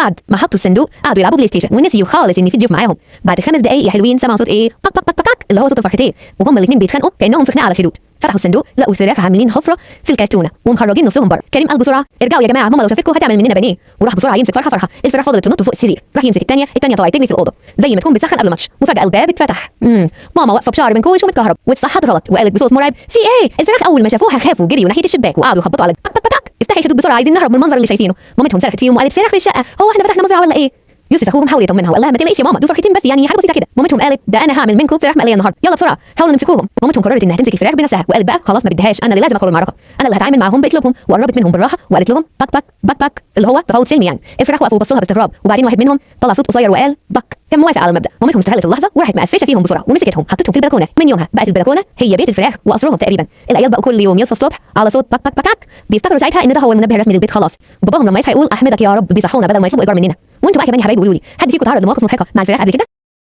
بعد ما حطوا الصندوق قعدوا يلعبوا بلاي ستيشن ونسيوا خالص ان في ضيوف معاهم. بعد 5 دقايق يا حلوين سمعوا صوت ايه، بك بك بك بك، اللي هو صوت الفرختين، وهم الاثنين بيتخانقوا كانهم في خناقه على الخدود. فتحوا الصندوق لقوا الفراخ عاملين حفره في الكرتونه ومخرجين نصهم بره. كريم قال بسرعه ارجعوا يا جماعه، ماما لو شافتكم هتعمل مننا بانيه. وراح بسرعه يمسك فرحه. الفراخ فضلت تنط فوق السرير، راح يمسك الثانيه طلعت تجري في الاوضه زي ما تكون بتسخن قبل الماتش. وفجاه الباب اتفتح. ماما واقفه بشعر منكوش ومتكهرب واتصحت غلط وقالت بصوت مرعب في ايه؟ الفراخ اول ما شافوها خافوا وجريوا ناحيه الشباك وقعدوا يخبطوا على بك بك بك. افتحي الخدود بسرعه عايزين نهرب من المنظر اللي شايفينه. مامتهم صرخت فيهم وقالت فراخ في الشقه، هو احنا فتحنا مزرعه ولا ايه؟ يوسف اخوهم حاول يطمنها وقال لها ما تقلقيش يا ماما، دول فرختين بس يعني حاجه بسيطه كده. مامتهم قالت ده انا هعمل منكم فراخ مقليه النهارده، يلا بسرعه حاولوا نمسكوهم. مامتهم قررت انها تمسك الفراخ بنفسها وقالت بقى خلاص ما بديهاش، انا اللي لازم ادخل المعركه، انا اللي هتعامل معاهم باسلوبهم. وقربت منهم بالراحه وقالت لهم بك بك بك بك، اللي هو تفاوض سلمي يعني. الفراخ وقفوا وبصوا لها باستغراب، وبعدين واحد منهم طلع صوت قصير وقال بك، كان موافق على المبدا. مامتهم استغلت اللحظه وراحت مقفشه فيهم بسرعه ومسكتهم حطتهم في البلكونه. من يومها بقت البلكونه هي بيت الفراخ وقصرهم تقريبا. العيال بقوا كل يوم يصحوا الصبح على صوت بك بك بك، بيفتكروا ساعتها ان ده هو المنبه الرسمي للبيت خلاص. وباباهم لما يصحى يقول احمدك يا رب بيصحونا بدل ما يطلبوا ايجار مننا. وانتوا بقى كمان يا حبايبي قولوا لي، حد فيكم اتعرض لمواقف مضحكه مع الفراخ قبل كده؟